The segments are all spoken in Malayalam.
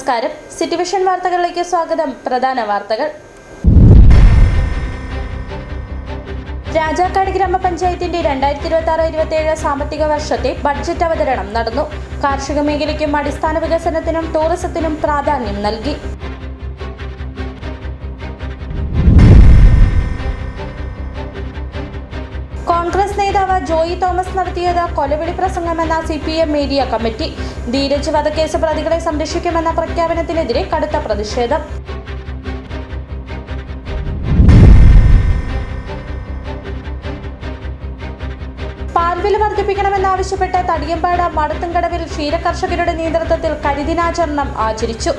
നമസ്കാരം. സിറ്റി വിഷൻ വാർത്തകളിലേക്ക് സ്വാഗതം. പ്രധാന വാർത്തകൾ. രാജാക്കാട് ഗ്രാമപഞ്ചായത്തിന്റെ 2026-27 സാമ്പത്തിക വർഷത്തെ ബഡ്ജറ്റ് അവതരണം നടന്നു. കാർഷിക മേഖലയ്ക്കും അടിസ്ഥാന വികസനത്തിനും ടൂറിസത്തിനും പ്രാധാന്യം നൽകി. കോൺഗ്രസ് നേതാവ് ജോയി തോമസ് നടത്തിയത് കൊലവിളി പ്രസംഗമെന്ന CPM മീഡിയ കമ്മിറ്റി. ധീരജ് വധക്കേസ് പ്രതികളെ സംരക്ഷിക്കുമെന്ന പ്രഖ്യാപനത്തിനെതിരെ കടുത്ത പ്രതിഷേധം. പാൽവില വർദ്ധിപ്പിക്കണമെന്നാവശ്യപ്പെട്ട് തടിയമ്പാട് മടത്തുംകടവിൽ ക്ഷീരകർഷകരുടെ നേതൃത്വത്തിൽ കരിദിനാചരണം ആചരിച്ചു.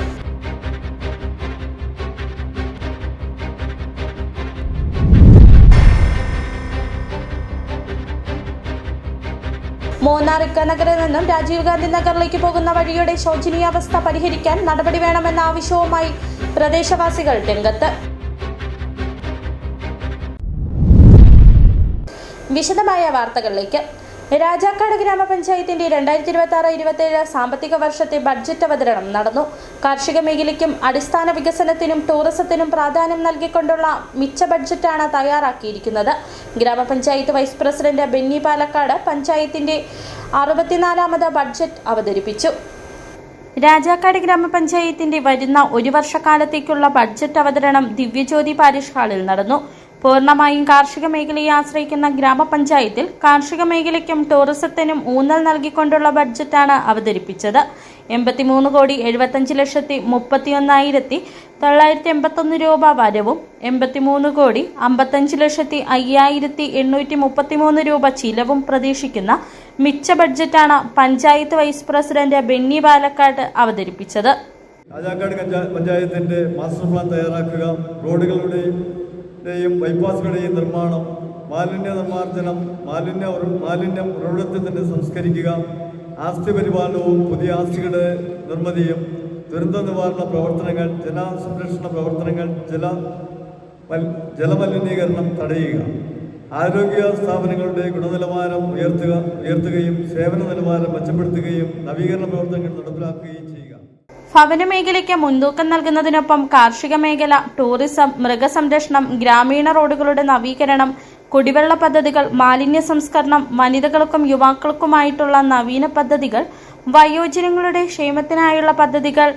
മൂന്നാർ ഇക്കനഗറിൽ നിന്നും രാജീവ് ഗാന്ധി നഗറിലേക്ക് പോകുന്ന വഴിയുടെ ശോചനീയാവസ്ഥ പരിഹരിക്കാൻ നടപടി വേണമെന്ന ആവശ്യവുമായി പ്രദേശവാസികൾ രംഗത്ത്. വിശദമായ വാർത്തകളിലേക്ക്. രാജാക്കാട് ഗ്രാമപഞ്ചായത്തിന്റെ 2026-27 സാമ്പത്തിക വർഷത്തെ ബഡ്ജറ്റ് അവതരണം നടന്നു. കാർഷിക മേഖലയ്ക്കും അടിസ്ഥാന വികസനത്തിനും ടൂറിസത്തിനും പ്രാധാന്യം നൽകിക്കൊണ്ടുള്ള മിച്ച ബഡ്ജറ്റാണ് തയ്യാറാക്കിയിരിക്കുന്നത്. ഗ്രാമപഞ്ചായത്ത് വൈസ് പ്രസിഡന്റ് ബെന്നി പാലക്കാട് പഞ്ചായത്തിന്റെ 64ാമത് ബഡ്ജറ്റ് അവതരിപ്പിച്ചു. രാജാക്കാട് ഗ്രാമപഞ്ചായത്തിന്റെ വരുന്ന ഒരു വർഷക്കാലത്തേക്കുള്ള ബഡ്ജറ്റ് അവതരണം ദിവ്യജ്യോതി പാരിഷ് ഹാളിൽ നടന്നു. പൂർണ്ണമായും കാർഷിക മേഖലയെ ആശ്രയിക്കുന്ന ഗ്രാമപഞ്ചായത്തിൽ കാർഷിക മേഖലയ്ക്കും ടൂറിസത്തിനും ഊന്നൽ നൽകിക്കൊണ്ടുള്ള ബഡ്ജറ്റാണ് അവതരിപ്പിച്ചത്. 83,71,31,981 രൂപ വരവും 83,55,833 രൂപ ചിലവും പ്രതീക്ഷിക്കുന്ന മിച്ച ബഡ്ജറ്റാണ് പഞ്ചായത്ത് വൈസ് പ്രസിഡന്റ് ബെന്നി പാലക്കാട് അവതരിപ്പിച്ചത്. രാജാക്കാട് പഞ്ചായത്തിന്റെ മാസ്റ്റർ പ്ലാൻ തയ്യാറാക്കുക, റോഡുകളുടെയും ബൈപ്പാസുകളുടെയും നിർമ്മാണം, മാലിന്യ നിർമ്മാർജ്ജനം, മാലിന്യം ഉറവിടത്തിൽ തന്നെ സംസ്കരിക്കുക, ആസ്തി പരിപാലനവും പുതിയ ആസ്തികളുടെ നിർമ്മിതിയും, ദുരന്ത നിവാരണ പ്രവർത്തനങ്ങൾ, ജലസംരക്ഷണ പ്രവർത്തനങ്ങൾ, ജലമലിനീകരണം തടയുക, ആരോഗ്യ സ്ഥാപനങ്ങളുടെ ഗുണനിലവാരം ഉയർത്തുകയും സേവന നിലവാരം മെച്ചപ്പെടുത്തുകയും നവീകരണ പ്രവർത്തനങ്ങൾ നടപ്പിലാക്കുകയും ചെയ്യുക. ഭവന മേഖലയ്ക്ക് മുൻതൂക്കം നൽകുന്നതിനൊപ്പം കാർഷിക മേഖല, ടൂറിസം, മൃഗസംരക്ഷണം, ഗ്രാമീണ റോഡുകളുടെ നവീകരണം, കുടിവെള്ള പദ്ധതികൾ, മാലിന്യ സംസ്കരണം, വനിതകൾക്കും യുവാക്കൾക്കുമായിട്ടുള്ള നവീന പദ്ധതികൾ, വയോജനങ്ങളുടെ ക്ഷേമത്തിനായുള്ള പദ്ധതികൾ,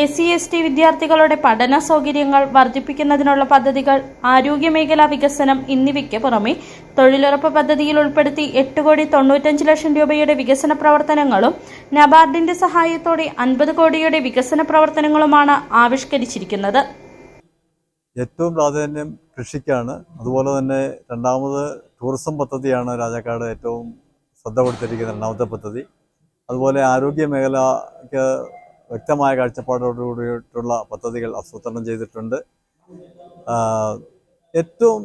SC/ST വിദ്യാർത്ഥികളുടെ പഠന സൗകര്യങ്ങൾ വർദ്ധിപ്പിക്കുന്നതിനുള്ള പദ്ധതികൾ, ആരോഗ്യമേഖലാ വികസനം എന്നിവയ്ക്ക് പുറമെ തൊഴിലുറപ്പ് പദ്ധതിയിൽ ഉൾപ്പെടുത്തി 8,95,00,000 രൂപയുടെ വികസന പ്രവർത്തനങ്ങളും നബാർഡിന്റെ സഹായത്തോടെ 50 കോടിയുടെ വികസന പ്രവർത്തനങ്ങളുമാണ് ആവിഷ്കരിച്ചിരിക്കുന്നത്. ഏറ്റവും പ്രാധാന്യം കൃഷിക്കാണ്. അതുപോലെ തന്നെ രണ്ടാമത് ടൂറിസം പദ്ധതിയാണ് രാജാക്കാട് ഏറ്റവും ശ്രദ്ധ കൊടുത്തിരിക്കുന്ന രണ്ടാമത്തെ പദ്ധതി. അതുപോലെ ആരോഗ്യ മേഖലയ്ക്ക് വ്യക്തമായ കാഴ്ചപ്പാടോടുകൂടിയിട്ടുള്ള പദ്ധതികൾ ആസൂത്രണം ചെയ്തിട്ടുണ്ട്. ഏറ്റവും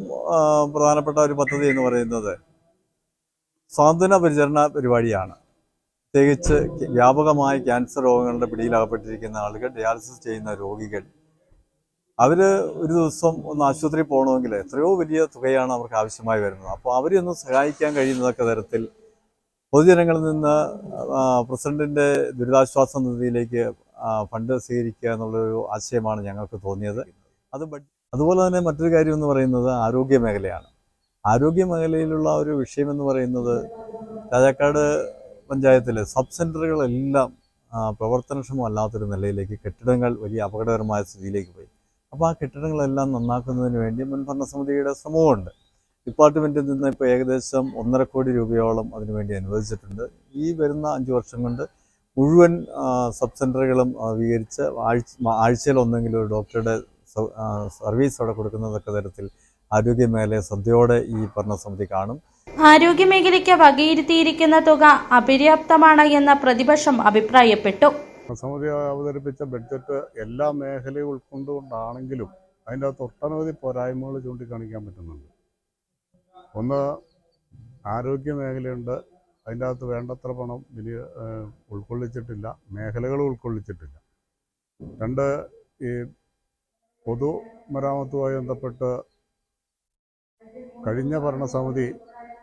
പ്രധാനപ്പെട്ട ഒരു പദ്ധതി എന്ന് പറയുന്നത് സാന്ത്വന പരിചരണ പരിപാടിയാണ്. പ്രത്യേകിച്ച് വ്യാപകമായി ക്യാൻസർ രോഗങ്ങളുടെ പിടിയിലകപ്പെട്ടിരിക്കുന്ന ആളുകൾ, ഡയാലിസിസ് ചെയ്യുന്ന രോഗികൾ, അവർ ഒരു ദിവസം ഒന്ന് ആശുപത്രിയിൽ പോകണമെങ്കിൽ എത്രയോ വലിയ തുകയാണ് അവർക്ക് ആവശ്യമായി വരുന്നത്. അപ്പോൾ അവരെയൊന്ന് സഹായിക്കാൻ കഴിയുന്നതൊക്കെ തരത്തിൽ പൊതുജനങ്ങളിൽ നിന്ന് പ്രസിഡന്റിന്റെ ദുരിതാശ്വാസ നിധിയിലേക്ക് ഫണ്ട് സ്വീകരിക്കുക എന്നുള്ളൊരു ആശയമാണ് ഞങ്ങൾക്ക് തോന്നിയത്. അതുപോലെ തന്നെ മറ്റൊരു കാര്യം എന്ന് പറയുന്നത് ആരോഗ്യ മേഖലയാണ്. ആരോഗ്യ മേഖലയിലുള്ള ഒരു വിഷയം എന്ന് പറയുന്നത് രാജാക്കാട് പഞ്ചായത്തിലെ സബ് സെൻ്ററുകളെല്ലാം പ്രവർത്തനക്ഷമമല്ലാത്തൊരു നിലയിലേക്ക്, കെട്ടിടങ്ങൾ വലിയ അപകടകരമായ സ്ഥിതിയിലേക്ക് പോയി. അപ്പോൾ ആ കെട്ടിടങ്ങളെല്ലാം നന്നാക്കുന്നതിന് വേണ്ടി മുൻഭരണസമിതിയുടെ ശ്രമമുണ്ട്. ഡിപ്പാർട്ട്മെൻറ്റിൽ നിന്ന് ഇപ്പോൾ ഏകദേശം 1.5 കോടി രൂപയോളം അതിനുവേണ്ടി അനുവദിച്ചിട്ടുണ്ട്. ഈ വരുന്ന 5 വർഷം കൊണ്ട് മുഴുവൻ സബ് സെൻ്ററുകളും നവീകരിച്ച് ആഴ്ചയിൽ ഒന്നെങ്കിലും ഒരു ഡോക്ടറുടെ സർവീസ് അവിടെ കൊടുക്കുന്നതൊക്കെ തരത്തിൽ ആരോഗ്യ മേഖലയെ ശ്രദ്ധയോടെ ഈ ഭരണസമിതി കാണും. ആരോഗ്യ മേഖലയ്ക്ക് വകയിരുത്തിയിരിക്കുന്ന തുക അപര്യാപ്തമാണ് എന്ന് പ്രതിപക്ഷം അഭിപ്രായപ്പെട്ടു. സമിതി അവതരിപ്പിച്ച ബഡ്ജറ്റ് എല്ലാ മേഖലയും ഉൾക്കൊണ്ടുകൊണ്ടാണെങ്കിലും അതിൻ്റെ അകത്ത് ഒട്ടനവധി പോരായ്മകൾ ചൂണ്ടിക്കാണിക്കാൻ പറ്റുന്നുണ്ട്. ഒന്ന്, ആരോഗ്യ മേഖലയുണ്ട്, അതിൻ്റെ അകത്ത് വേണ്ടത്ര പണം ഉൾക്കൊള്ളിച്ചിട്ടില്ല, മേഖലകൾ ഉൾക്കൊള്ളിച്ചിട്ടില്ല. 2, ഈ പൊതുമരാമത്തുമായി ബന്ധപ്പെട്ട് കഴിഞ്ഞ ഭരണസമിതി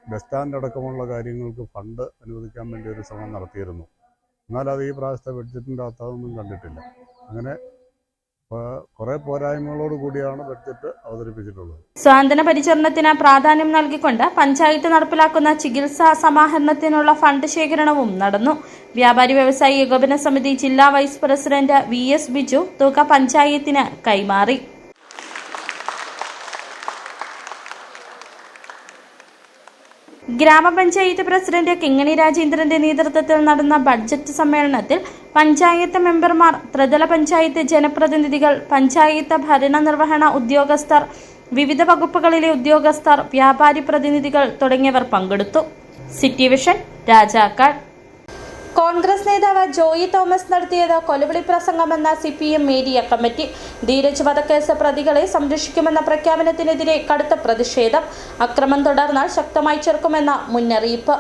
ബസ് സ്റ്റാൻഡ് അടക്കമുള്ള കാര്യങ്ങൾക്ക് ഫണ്ട് അനുവദിക്കാൻ വേണ്ടി ഒരു ശ്രമം നടത്തിയിരുന്നു. എന്നാൽ അത് ഈ പ്രാവശ്യത്തെ ബഡ്ജറ്റിൻ്റെ അകത്ത് അതൊന്നും കണ്ടിട്ടില്ല. അങ്ങനെ കുറേ പോരായ്മകളോട് കൂടിയാണ് ബഡ്ജറ്റ് അവതരിപ്പിച്ചിട്ടുള്ളത്. സ്വാതന്ത്ര്യ പരിചരണത്തിന് പ്രാധാന്യം നൽകിക്കൊണ്ട് പഞ്ചായത്ത് നടപ്പിലാക്കുന്ന ചികിത്സാ സമാഹരണത്തിനുള്ള ഫണ്ട് ശേഖരണവും നടന്നു. വ്യാപാരി വ്യവസായി ഏകോപന സമിതി ജില്ലാ വൈസ് പ്രസിഡന്റ് VS ബിജു തുക പഞ്ചായത്തിന് കൈമാറി. ഗ്രാമപഞ്ചായത്ത് പ്രസിഡന്റ് കിങ്ങണി രാജേന്ദ്രന്റെ നേതൃത്വത്തിൽ നടന്ന ബഡ്ജറ്റ് സമ്മേളനത്തിൽ പഞ്ചായത്ത് മെമ്പർമാർ, ത്രിതല പഞ്ചായത്ത് ജനപ്രതിനിധികൾ, പഞ്ചായത്ത് ഭരണനിർവഹണ ഉദ്യോഗസ്ഥർ, വിവിധ വകുപ്പുകളിലെ ഉദ്യോഗസ്ഥർ, വ്യാപാരി പ്രതിനിധികൾ തുടങ്ങിയവർ പങ്കെടുത്തു. City vision, Rajakkad. കോൺഗ്രസ് നേതാവ് ജോയി തോമസ് നടത്തിയത് കൊലവിളി പ്രസംഗമെന്ന CPM ഏരിയ കമ്മിറ്റി. ധീരജ് വധക്കേസ് പ്രതികളെ സംരക്ഷിക്കുമെന്ന പ്രഖ്യാപനത്തിനെതിരെ കടുത്ത പ്രതിഷേധം. അക്രമം തുടർന്നാൽ ശക്തമായി ചെറുക്കുമെന്ന മുന്നറിയിപ്പ്.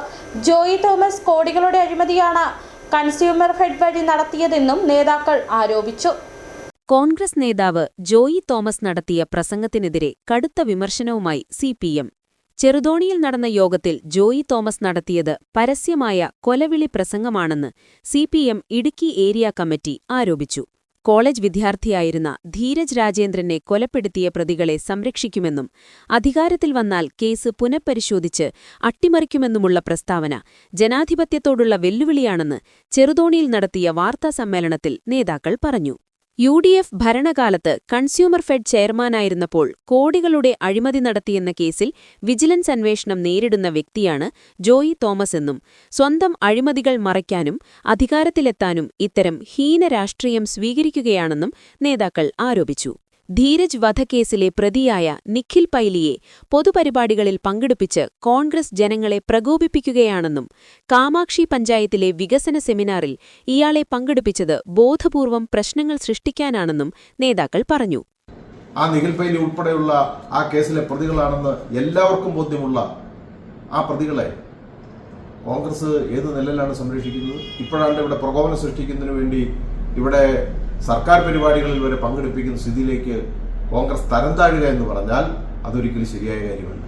ജോയി തോമസ് കോടികളുടെ അഴിമതിയാണ് കൺസ്യൂമർ ഫെഡ് വഴി നടത്തിയതെന്നും നേതാക്കൾ ആരോപിച്ചു. കോൺഗ്രസ് നേതാവ് ജോയി തോമസ് നടത്തിയ പ്രസംഗത്തിനെതിരെ കടുത്ത വിമർശനവുമായി CPM. ചെറുതോണിയിൽ നടന്ന യോഗത്തിൽ ജോയി തോമസ് നടത്തിയത് പരസ്യമായ കൊലവിളി പ്രസംഗമാണെന്ന് CPM ഇടുക്കി ഏരിയ കമ്മിറ്റി ആരോപിച്ചു. കോളേജ് വിദ്യാർത്ഥിയായിരുന്ന ധീരജ് രാജേന്ദ്രനെ കൊലപ്പെടുത്തിയ പ്രതികളെ സംരക്ഷിക്കുമെന്നും അധികാരത്തിൽ വന്നാൽ കേസ് പുനഃപരിശോധിച്ച് അട്ടിമറിക്കുമെന്നുമുള്ള പ്രസ്താവന ജനാധിപത്യത്തോടുള്ള വെല്ലുവിളിയാണെന്ന് ചെറുതോണിയിൽ നടത്തിയ വാർത്താസമ്മേളനത്തിൽ നേതാക്കൾ പറഞ്ഞു. UDF ഭരണകാലത്ത് കൺസ്യൂമർ ഫെഡ് ചെയർമാനായിരുന്നപ്പോൾ കോടികളുടെ അഴിമതി നടത്തിയെന്ന കേസിൽ വിജിലൻസ് അന്വേഷണം നേരിടുന്ന വ്യക്തിയാണ് ജോയി തോമസ് എന്നും സ്വന്തം അഴിമതികൾ മറയ്ക്കാനും അധികാരത്തിലെത്താനും ഇത്തരം ഹീന രാഷ്ട്രീയം സ്വീകരിക്കുകയാണെന്നും നേതാക്കൾ ആരോപിച്ചു. ധീരജ് വധക്കേസിലെ പ്രതിയായ നിഖിൽ പൈലിയെ പൊതുപരിപാടികളിൽ പങ്കെടുപ്പിച്ച് കോൺഗ്രസ് ജനങ്ങളെ പ്രകോപിപ്പിക്കുകയാണെന്നും കാമാക്ഷി പഞ്ചായത്തിലെ വികസന സെമിനാറിൽ ഇയാളെ പങ്കെടുപ്പിച്ചത് ബോധപൂർവം പ്രശ്നങ്ങൾ സൃഷ്ടിക്കാനാണെന്നും നേതാക്കൾ പറഞ്ഞു. ആ നിഖിൽ പൈലി ഉൾപ്പെടെയുള്ള ആ കേസിലെ പ്രതികളാണെന്ന് എല്ലാവർക്കും ബോധ്യമുള്ള ആ പ്രതികളെ കോൺഗ്രസ് ഏത് നിലയിലാണ് സംരക്ഷിക്കുന്നത്? ഇപ്പോഴാണ് ഇവിടെ പ്രകോപനം സൃഷ്ടിക്കുന്നതിന് വേണ്ടി ഇവിടെ സർക്കാർ പരിപാടികളിൽ വരെ പങ്കെടുപ്പിക്കുന്ന സ്ഥിതിയിലേക്ക് കോൺഗ്രസ് തരം താഴുക എന്ന് പറഞ്ഞാൽ അതൊരിക്കലും ശരിയായ കാര്യമല്ല.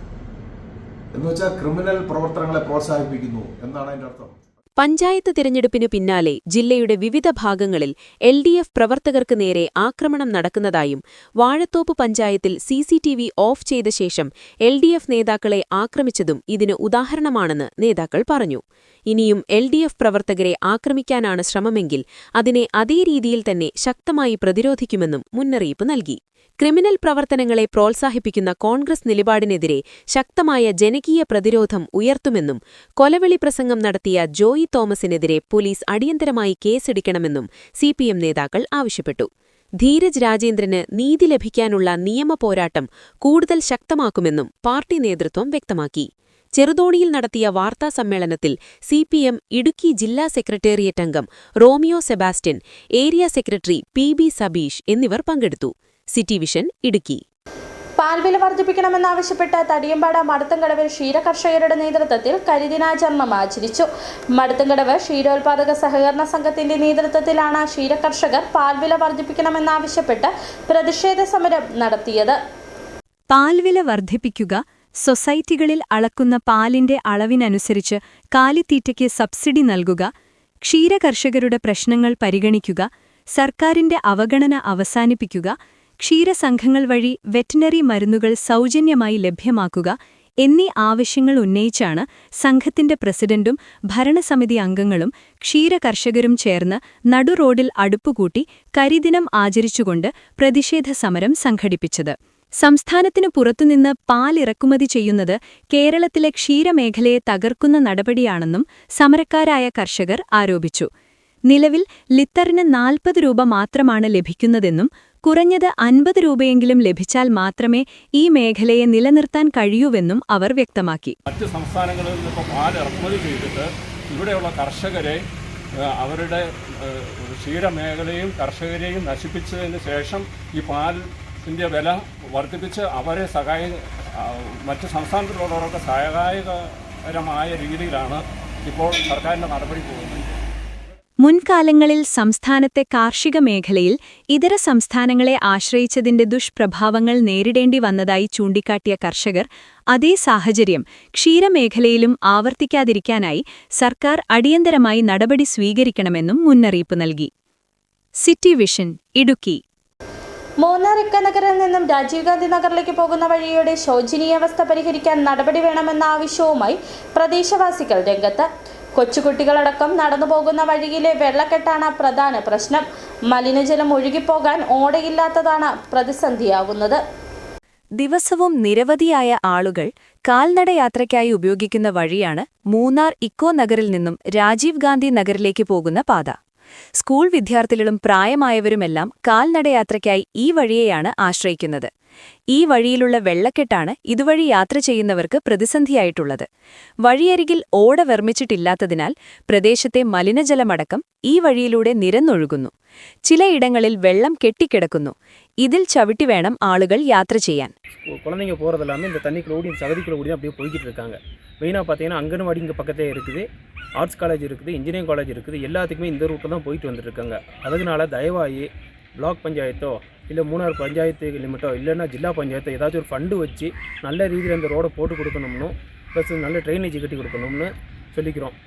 എന്നുവെച്ചാൽ ക്രിമിനൽ പ്രവർത്തനങ്ങളെ പ്രോത്സാഹിപ്പിക്കുന്നു എന്നാണ് അതിന്റെ അർത്ഥം. പഞ്ചായത്ത് തിരഞ്ഞെടുപ്പിനു പിന്നാലെ ജില്ലയുടെ വിവിധ ഭാഗങ്ങളിൽ LDF പ്രവർത്തകർക്ക് നേരെ ആക്രമണം നടക്കുന്നതായും വാഴത്തോപ്പ് പഞ്ചായത്തിൽ CCTV ഓഫ് ചെയ്ത ശേഷം LDF നേതാക്കളെ ആക്രമിച്ചതും ഇതിന് ഉദാഹരണമാണെന്ന് നേതാക്കൾ പറഞ്ഞു. ഇനിയും LDF പ്രവർത്തകരെ ആക്രമിക്കാനാണ് ശ്രമമെങ്കിൽ അതിനെ അതേ രീതിയിൽ തന്നെ ശക്തമായി പ്രതിരോധിക്കുമെന്നും മുന്നറിയിപ്പ് നൽകി. ക്രിമിനൽ പ്രവർത്തനങ്ങളെ പ്രോത്സാഹിപ്പിക്കുന്ന കോൺഗ്രസ് നിലപാടിനെതിരെ ശക്തമായ ജനകീയ പ്രതിരോധം ഉയർത്തുമെന്നും കൊലവിളി പ്രസംഗം നടത്തിയ ജോയി തോമസിനെതിരെ പോലീസ് അടിയന്തരമായി കേസെടുക്കണമെന്നും CPM നേതാക്കൾ ആവശ്യപ്പെട്ടു. ധീരജ് രാജേന്ദ്രന് നീതി ലഭിക്കാനുള്ള നിയമ പോരാട്ടം കൂടുതൽ ശക്തമാക്കുമെന്നും പാർട്ടി നേതൃത്വം വ്യക്തമാക്കി. ചെറുതോണിയിൽ നടത്തിയ വാർത്താസമ്മേളനത്തിൽ CPM ഇടുക്കി ജില്ലാ സെക്രട്ടേറിയറ്റ് അംഗം Romeo Sebastian, area secretary PB Sabeesh എന്നിവർ പങ്കെടുത്തു. City vision, Idukki. പാൽവില വർദ്ധിപ്പിക്കണമെന്നാവശ്യപ്പെട്ട് തടിയമ്പാട് മടത്തങ്കടവിൽ ക്ഷീരകർഷകരുടെ നേതൃത്വത്തിൽ കരിദിനാചരണം ആചരിച്ചു. മടത്തങ്കടവ് ക്ഷീരോത്പാദക സഹകരണ സംഘത്തിന്റെ നേതൃത്വത്തിലാണ് ക്ഷീരകർഷകർ പാൽവില വർദ്ധിപ്പിക്കണമെന്നാവശ്യപ്പെട്ട് പ്രതിഷേധ സമരം നടത്തിയത്. പാൽവില വർദ്ധിപ്പിക്കുക, സൊസൈറ്റികളിൽ അളക്കുന്ന പാലിന്റെ അളവിനനുസരിച്ച് കാലിത്തീറ്റയ്ക്ക് സബ്സിഡി നൽകുക, ക്ഷീരകർഷകരുടെ പ്രശ്നങ്ങൾ പരിഗണിക്കുക, സർക്കാരിന്റെ അവഗണന അവസാനിപ്പിക്കുക, ക്ഷീരസംഘങ്ങൾ വഴി വെറ്റിനറി മരുന്നുകൾ സൗജന്യമായി ലഭ്യമാക്കുക എന്നീ ആവശ്യങ്ങൾ ഉന്നയിച്ചാണ് സംഘത്തിന്റെ പ്രസിഡന്റും ഭരണസമിതി അംഗങ്ങളും ക്ഷീരകർഷകരും ചേർന്ന് നടുറോഡിൽ അടുപ്പുകൂട്ടി കരിദിനം ആചരിച്ചുകൊണ്ട് പ്രതിഷേധ സമരം സംഘടിപ്പിച്ചത്. സംസ്ഥാനത്തിനു പുറത്തുനിന്ന് പാൽ ഇറക്കുമതി ചെയ്യുന്നത് കേരളത്തിലെ ക്ഷീരമേഖലയെ തകർക്കുന്ന നടപടിയാണെന്നും സമരക്കാരായ കർഷകർ ആരോപിച്ചു. നിലവിൽ ലിറ്ററിന് 40 രൂപ മാത്രമാണ് ലഭിക്കുന്നതെന്നും കുറഞ്ഞത് 50 രൂപയെങ്കിലും ലഭിച്ചാൽ മാത്രമേ ഈ മേഖലയെ നിലനിർത്താൻ കഴിയൂവെന്നും അവർ വ്യക്തമാക്കി. മറ്റ് സംസ്ഥാനങ്ങളിൽ നിന്ന് പാൽ ഇറക്കുമതി ചെയ്തിട്ട് ഇവിടെയുള്ള കർഷകരെ അവരുടെ ക്ഷീരമേഖലയും കർഷകരെയും നശിപ്പിച്ചതിന് ശേഷം ഈ പാലിൻ്റെ വില വർദ്ധിപ്പിച്ച് അവരെ മറ്റ് സംസ്ഥാനത്തിലുള്ളവർക്ക് സഹായകരമായ രീതിയിലാണ് ഇപ്പോൾ സർക്കാരിൻ്റെ നടപടി പോകുന്നത്. മുൻകാലങ്ങളിൽ സംസ്ഥാനത്തെ കാർഷിക മേഖലയിൽ ഇതര സംസ്ഥാനങ്ങളെ ആശ്രയിച്ചതിന്റെ ദുഷ്പ്രഭാവങ്ങൾ നേരിടേണ്ടി വന്നതായി ചൂണ്ടിക്കാട്ടിയ കർഷകർ അതേ സാഹചര്യം ക്ഷീരമേഖലയിലും ആവർത്തിക്കാതിരിക്കാനായി സർക്കാർ അടിയന്തരമായി നടപടി സ്വീകരിക്കണമെന്നും മുന്നറിയിപ്പ് നൽകി. City vision Idukki. മൂന്നാർ ഇക്കനഗറിൽ നിന്നും രാജീവ് ഗാന്ധി നഗറിലേക്ക് പോകുന്ന വഴിയുടെ ശോചനീയാവസ്ഥ പരിഹരിക്കാൻ നടപടി വേണമെന്ന ആവശ്യവുമായി പ്രദേശവാസികൾ രംഗത്ത്. കൊച്ചുകുട്ടികളടക്കം നടന്നു പോകുന്ന വഴിയിലെ വെള്ളക്കെട്ടാണ് പ്രധാന പ്രശ്നം. മലിനജലം ഒഴുകിപ്പോകാൻ ഓടയില്ലാത്തതാണ് പ്രതിസന്ധിയാകുന്നത്. ദിവസവും നിരവധിയായ ആളുകൾ കാൽനടയാത്രയ്ക്കായി ഉപയോഗിക്കുന്ന വഴിയാണ് മൂന്നാർ ഇക്കോ നഗറിൽ നിന്നും രാജീവ് ഗാന്ധി നഗറിലേക്ക് പോകുന്ന പാത. സ്കൂൾ വിദ്യാർത്ഥികളും പ്രായമായവരുമെല്ലാം കാൽനടയാത്രയ്ക്കായി ഈ വഴിയെയാണ് ആശ്രയിക്കുന്നത്. ഈ വഴിയിലുള്ള വെള്ളക്കെട്ടാണ് ഇതുവഴി യാത്ര ചെയ്യുന്നവർക്ക് പ്രതിസന്ധിയായിട്ടുള്ളത്. വഴിയരികിൽ ഓട നിർമ്മിച്ചിട്ടില്ലാത്തതിനാൽ പ്രദേശത്തെ മലിനജലമടക്കം ഈ വഴിയിലൂടെ നിരന്നൊഴുകുന്നു. ചിലയിടങ്ങളിൽ വെള്ളം കെട്ടിക്കിടക്കുന്നു. ഇതിൽ ചവിട്ടി വേണം ആളുകൾ യാത്ര ചെയ്യാൻ. குழந்தைங்க போகிறதெல்லாமே இந்த தண்ணிக்குள்ள ஓடி சகதிக்குள்ள ஓடி அப்படியே போய்கிட்டு இருக்காங்க. மெயினாக பார்த்தீங்கன்னா அங்கன்வாடி இங்கே பக்கத்தே இருக்குது, ஆர்ட்ஸ் காலேஜ் இருக்குது, இன்ஜினியரிங் காலேஜ் இருக்குது. எல்லாத்துக்குமே இந்த ரூட்டில் தான் போயிட்டு வந்துட்டுருக்காங்க. அதனால தயவாகி பிளாக் பஞ்சாயத்தோ இல்லை மூணார் பஞ்சாயத்து லிமிட்டோ இல்லைன்னா ஜில்லா பஞ்சாயத்தோ ஏதாச்சும் ஒரு ஃபண்டு வச்சு நல்ல ரீதியில் இந்த ரோடை போட்டு கொடுக்கணும்னு ப்ளஸ் நல்ல ட்ரைனேஜ் கட்டி கொடுக்கணும்னு சொல்லிக்கிறோம்.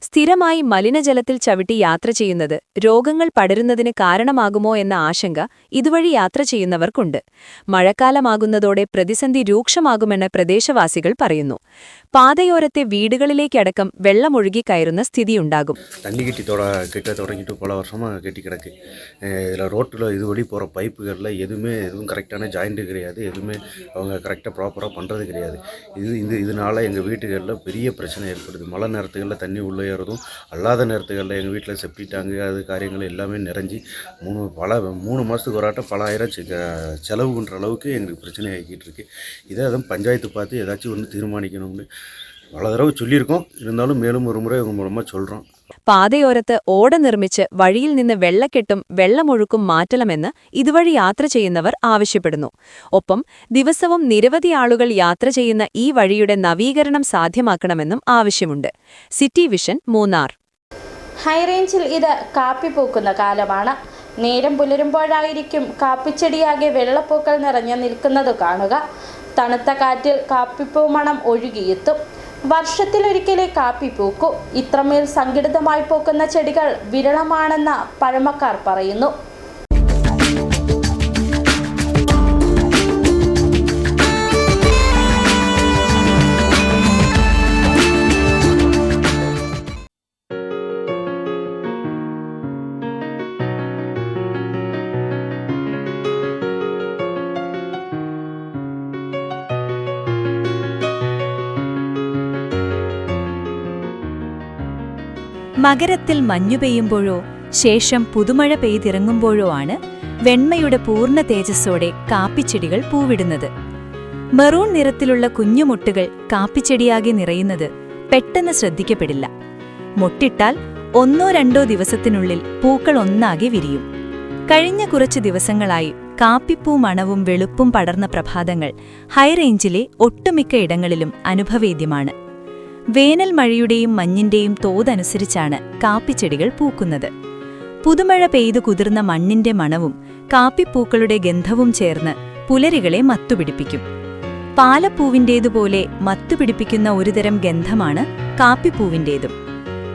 സ്ഥിരമായി മലിനജലത്തിൽ ചവിട്ടി യാത്ര ചെയ്യുന്നത് രോഗങ്ങൾ പടരുന്നതിന് കാരണമാകുമോ എന്ന ആശങ്ക ഇതുവഴി യാത്ര ചെയ്യുന്നവർക്കുണ്ട്. മഴക്കാലമാകുന്നതോടെ പ്രതിസന്ധി രൂക്ഷമാകുമെന്ന് പ്രദേശവാസികൾ പറയുന്നു. പാതയോരത്തെ വീടുകളിലേക്കടക്കം വെള്ളമൊഴുകിക്കയറുന്ന സ്ഥിതിയുണ്ടാകും. தண்ணி கெட்ட தொடங்கிட்டு பல வருஷமாக கெட்டி கிடக்கு. இதில் ரோட்டில் இது வழி போகிற பைப்புகளில் எதுவும் கரெக்டான ஜாயிண்ட்டு கிடையாது. எதுவுமே அவங்க கரெக்டாக ப்ராப்பராக பண்ணுறது கிடையாது. இதனால எங்கள் வீட்டுகளில் பெரிய பிரச்சனை ஏற்படுது. மழை நேரத்துகளில் தண்ணி உள்ளே ஏறதும், அல்லாத நேரத்துகளில் எங்கள் வீட்டில் செப்டி டேங்கு அது காரியங்கள் எல்லாமே நிறைஞ்சி 3 மாதத்துக்கு ஒரு ஆட்டம் பல ஆயிரம் செலவு பண்ணுற அளவுக்கு எங்களுக்கு பிரச்சனை ஆகிக்கிட்டு இருக்கு. இதை அதுவும் பஞ்சாயத்து பார்த்து ஏதாச்சும் ஒன்று தீர்மானிக்கணும்னு பல தடவை சொல்லியிருக்கோம். இருந்தாலும் மேலும் ஒரு முறை உங்கள் மூலமாக சொல்கிறோம். പാതയോരത്ത് ഓട നിർമ്മിച്ച് വഴിയിൽ നിന്ന് വെള്ളക്കെട്ടും വെള്ളമൊഴുക്കും മാറ്റണമെന്ന് ഇതുവഴി യാത്ര ചെയ്യുന്നവർ ആവശ്യപ്പെടുന്നു. ഒപ്പം ദിവസവും നിരവധി ആളുകൾ യാത്ര ചെയ്യുന്ന ഈ വഴിയുടെ നവീകരണം സാധ്യമാക്കണമെന്നും ആവശ്യമുണ്ട്. City vision Munnar. ഹൈറേഞ്ചിൽ ഇത് കാപ്പി പൂക്കുന്ന കാലമാണ്. നേരം പുലരുമ്പോഴായിരിക്കും കാപ്പിച്ചെടിയാകെ വെള്ളപ്പൂക്കൾ നിറഞ്ഞു നിൽക്കുന്നത് കാണുക. തണുത്ത കാറ്റിൽ കാപ്പിപ്പൂ മണം ഒഴുകിയെത്തും. വർഷത്തിലൊരിക്കലേ കാപ്പി പൂക്കൂ. ഇത്രമേൽ സംഘടിതമായി പൂക്കുന്ന ചെടികൾ വിരളമാണെന്ന് പഴമക്കാർ പറയുന്നു. മകരത്തിൽ മഞ്ഞു പെയ്യുമ്പോഴോ ശേഷം പുതുമഴ പെയ്തിറങ്ങുമ്പോഴോ ആണ് വെണ്മയുടെ പൂർണ്ണ തേജസ്സോടെ കാപ്പിച്ചെടികൾ പൂവിടുന്നത്. മെറൂൺ നിറത്തിലുള്ള കുഞ്ഞുമുട്ടുകൾ കാപ്പിച്ചെടിയാകെ നിറയുന്നത് പെട്ടെന്ന് ശ്രദ്ധിക്കപ്പെടില്ല. മൊട്ടിട്ടാൽ 1-2 ദിവസത്തിനുള്ളിൽ പൂക്കൾ ഒന്നാകെ വിരിയും. കഴിഞ്ഞ കുറച്ച് ദിവസങ്ങളായി കാപ്പിപ്പൂ മണവും വെളുപ്പും പടർന്ന പ്രഭാതങ്ങൾ ഹൈറേഞ്ചിലെ ഒട്ടുമിക്ക ഇടങ്ങളിലും അനുഭവേദ്യമാണ്. വേനൽ മഴയുടെയും മഞ്ഞിന്റെയും തോതനുസരിച്ചാണ് കാപ്പിച്ചെടികൾ പൂക്കുന്നത്. പുതുമഴ പെയ്തു കുതിർന്ന മണ്ണിന്റെ മണവും കാപ്പിപ്പൂക്കളുടെ ഗന്ധവും ചേർന്ന് പുലരികളെ മത്തുപിടിപ്പിക്കും. പാലപ്പൂവിന്റേതുപോലെ മത്തുപിടിപ്പിക്കുന്ന ഒരുതരം ഗന്ധമാണ് കാപ്പിപ്പൂവിന്റേതും.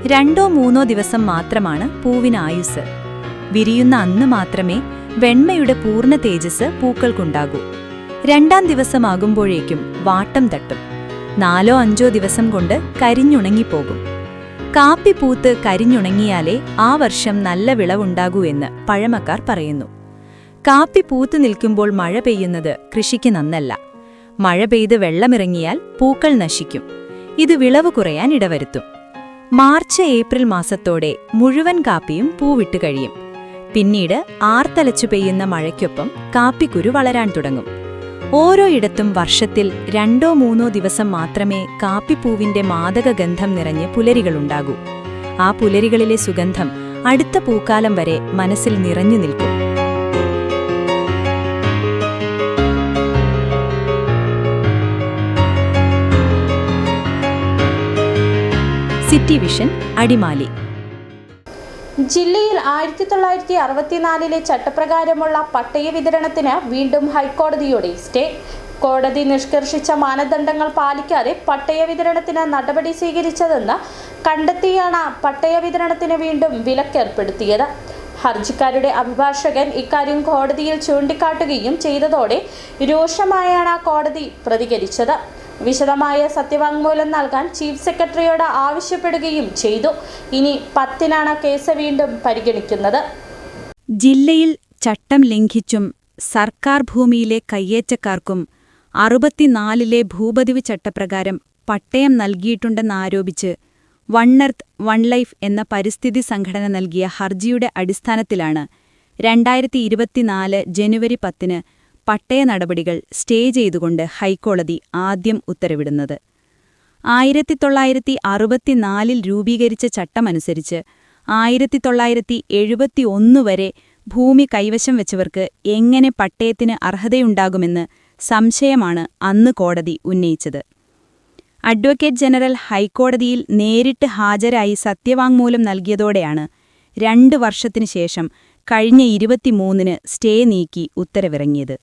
2-3 ദിവസം മാത്രമാണ് പൂവിനായുസ്. വിരിയുന്ന അന്ന് മാത്രമേ വെണ്മയുടെ പൂർണ്ണ തേജസ് പൂക്കൾക്കുണ്ടാകൂ. 2-ാം ദിവസമാകുമ്പോഴേക്കും വാട്ടം തട്ടും. 4-5 ദിവസം കൊണ്ട് കരിഞ്ഞുണങ്ങിപ്പോകും. കാപ്പി പൂത്ത് കരിഞ്ഞുണങ്ങിയാലേ ആ വർഷം നല്ല വിളവുണ്ടാകൂ എന്ന് പഴമക്കാർ പറയുന്നു. കാപ്പി പൂത്തു നിൽക്കുമ്പോൾ മഴ പെയ്യുന്നത് കൃഷിക്ക് നന്നല്ല. മഴ പെയ്ത് വെള്ളമിറങ്ങിയാൽ പൂക്കൾ നശിക്കും. ഇത് വിളവ് കുറയാൻ ഇടവരുത്തും. മാർച്ച്-ഏപ്രിൽ മാസത്തോടെ മുഴുവൻ കാപ്പിയും പൂവിട്ട് കഴിയും. പിന്നീട് ആർത്തലച്ചു പെയ്യുന്ന മഴയ്ക്കൊപ്പം കാപ്പിക്കുരു വളരാൻ തുടങ്ങും. ഓരോ ഇടത്തും വർഷത്തിൽ 2-3 ദിവസം മാത്രമേ കാപ്പിപ്പൂവിന്റെ മാദക ഗന്ധം നിറഞ്ഞ് പുലരികളുണ്ടാകൂ. ആ പുലരികളിലെ സുഗന്ധം അടുത്ത പൂക്കാലം വരെ മനസ്സിൽ നിറഞ്ഞു നിൽക്കും. City vision Adimali. ജില്ലയിൽ 1964 ചട്ടപ്രകാരമുള്ള പട്ടയ വിതരണത്തിന് വീണ്ടും ഹൈക്കോടതിയുടെ സ്റ്റേ. കോടതി നിഷ്കർഷിച്ച മാനദണ്ഡങ്ങൾ പാലിക്കാതെ പട്ടയ വിതരണത്തിന് നടപടി സ്വീകരിച്ചതെന്ന് കണ്ടെത്തിയാണ് പട്ടയ വിതരണത്തിന് വീണ്ടും വിലക്കേർപ്പെടുത്തിയത്. ഹർജിക്കാരുടെ അഭിഭാഷകൻ ഇക്കാര്യം കോടതിയിൽ ചൂണ്ടിക്കാട്ടുകയും ചെയ്തതോടെ രൂക്ഷമായാണ് കോടതി പ്രതികരിച്ചത്. വിശദമായ സത്യവാങ്മൂലം നൽകാൻ ചീഫ് സെക്രട്ടറിയോട് ആവശ്യപ്പെടുകയും ചെയ്തു. ഇനി 10-നാണ് കേസ് വീണ്ടും പരിഗണിക്കുന്നത്. ജില്ലയിൽ ചട്ടം ലംഘിച്ചും സർക്കാർ ഭൂമിയിലെ കയ്യേറ്റക്കാർക്കും 64-ലെ ഭൂപതിവ് ചട്ടപ്രകാരം പട്ടയം നൽകിയിട്ടുണ്ടെന്നാരോപിച്ച് വൺ എർത്ത് വൺ ലൈഫ് എന്ന പരിസ്ഥിതി സംഘടന നൽകിയ ഹർജിയുടെ അടിസ്ഥാനത്തിലാണ് 2024 ജനുവരി 10-ന് പട്ടയ നടപടികൾ സ്റ്റേ ചെയ്തുകൊണ്ട് ഹൈക്കോടതി ആദ്യം ഉത്തരവിടുന്നത്. 1964-ൽ രൂപീകരിച്ച ചട്ടമനുസരിച്ച് 1971 വരെ ഭൂമി കൈവശം വെച്ചവർക്ക് എങ്ങനെ പട്ടയത്തിന് അർഹതയുണ്ടാകുമെന്ന് സംശയമാണ് അന്ന് കോടതി ഉന്നയിച്ചത്. അഡ്വക്കേറ്റ് ജനറൽ ഹൈക്കോടതിയിൽ നേരിട്ട് ഹാജരായി സത്യവാങ്മൂലം നൽകിയതോടെയാണ് 2 വർഷത്തിനു ശേഷം കഴിഞ്ഞ 23-ന് സ്റ്റേ നീക്കി ഉത്തരവിറങ്ങിയത്.